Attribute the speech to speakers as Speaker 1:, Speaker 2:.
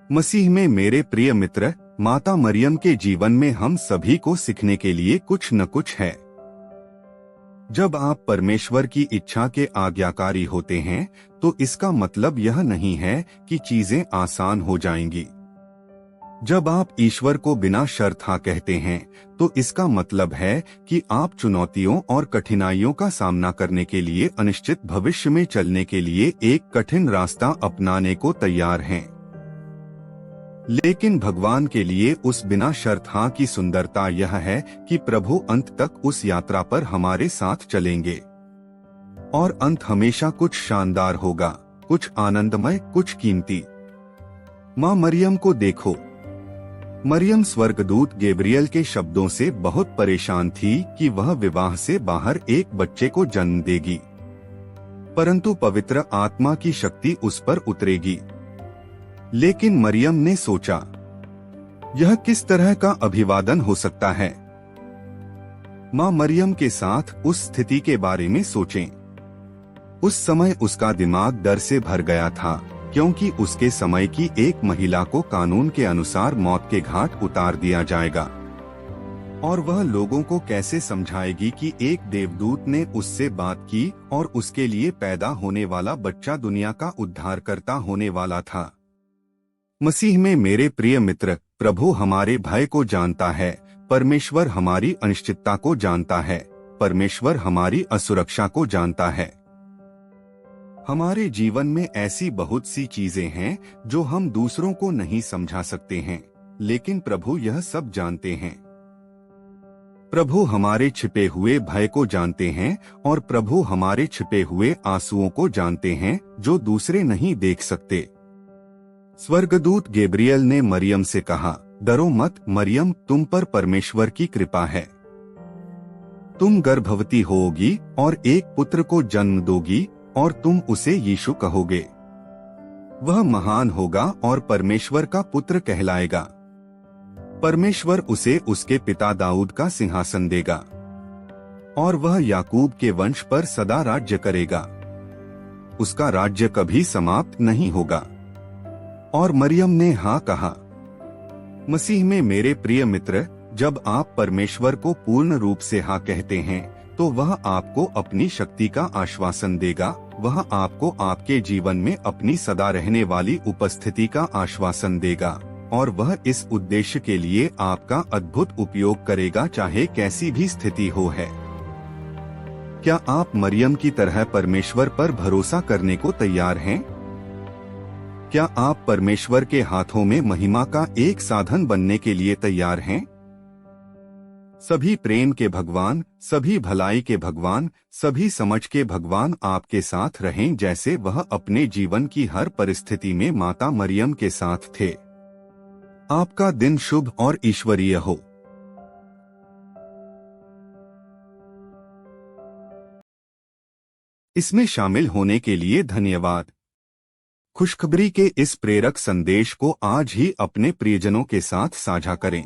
Speaker 1: मसीह में मेरे प्रिय मित्र, माता मरियम के जीवन में हम सभी को सीखने के लिए कुछ न कुछ है। जब आप परमेश्वर की इच्छा के आज्ञाकारी होते हैं तो इसका मतलब यह नहीं है कि चीजें आसान हो जाएंगी। जब आप ईश्वर को बिना शर्त हाँ कहते हैं तो इसका मतलब है कि आप चुनौतियों और कठिनाइयों का सामना करने के लिए अनिश्चित भविष्य में चलने के लिए एक कठिन रास्ता अपनाने को तैयार हैं। लेकिन भगवान के लिए उस बिना शर्त हाँ की सुंदरता यह है कि प्रभु अंत तक उस यात्रा पर हमारे साथ चलेंगे और अंत हमेशा कुछ शानदार होगा, कुछ आनंदमय, कुछ कीमती। माँ मरियम को देखो। मरियम स्वर्गदूत गैब्रियल के शब्दों से बहुत परेशान थी कि वह विवाह से बाहर एक बच्चे को जन्म देगी, परंतु पवित्र आत्मा की शक्ति उस पर उतरेगी। लेकिन मरियम ने सोचा, यह किस तरह का अभिवादन हो सकता है। माँ मरियम के साथ उस स्थिति के बारे में सोचें। उस समय उसका दिमाग डर से भर गया था, क्योंकि उसके समय की एक महिला को कानून के अनुसार मौत के घाट उतार दिया जाएगा। और वह लोगों को कैसे समझाएगी कि एक देवदूत ने उससे बात की और उसके लिए पैदा होने वाला बच्चा दुनिया का उद्धारकर्ता होने वाला था। मसीह में मेरे प्रिय मित्र, प्रभु हमारे भय को जानता है, परमेश्वर हमारी अनिश्चितता को जानता है, परमेश्वर हमारी असुरक्षा को जानता है। हमारे जीवन में ऐसी बहुत सी चीजें हैं जो हम दूसरों को नहीं समझा सकते हैं, लेकिन प्रभु यह सब जानते हैं। प्रभु हमारे छिपे हुए भय को जानते हैं और प्रभु हमारे छिपे हुए आंसुओं को जानते हैं जो दूसरे नहीं देख सकते। स्वर्गदूत गैब्रियल ने मरियम से कहा, डरो मत मरियम, तुम पर परमेश्वर की कृपा है। तुम गर्भवती होगी और एक पुत्र को जन्म दोगी और तुम उसे यीशु कहोगे। वह महान होगा और परमेश्वर का पुत्र कहलाएगा। परमेश्वर उसे उसके पिता दाऊद का सिंहासन देगा और वह याकूब के वंश पर सदा राज्य करेगा। उसका राज्य कभी समाप्त नहीं होगा। और मरियम ने हाँ कहा। मसीह में मेरे प्रिय मित्र, जब आप परमेश्वर को पूर्ण रूप से हाँ कहते हैं तो वह आपको अपनी शक्ति का आश्वासन देगा। वह आपको आपके जीवन में अपनी सदा रहने वाली उपस्थिति का आश्वासन देगा और वह इस उद्देश्य के लिए आपका अद्भुत उपयोग करेगा, चाहे कैसी भी स्थिति हो है। क्या आप मरियम की तरह परमेश्वर पर भरोसा करने को तैयार हैं? क्या आप परमेश्वर के हाथों में महिमा का एक साधन बनने के लिए तैयार हैं? सभी प्रेम के भगवान, सभी भलाई के भगवान, सभी समझ के भगवान आपके साथ रहें जैसे वह अपने जीवन की हर परिस्थिति में माता मरियम के साथ थे। आपका दिन शुभ और ईश्वरीय हो। इसमें शामिल होने के लिए धन्यवाद। खुशखबरी के इस प्रेरक संदेश को आज ही अपने प्रियजनों के साथ साझा करें।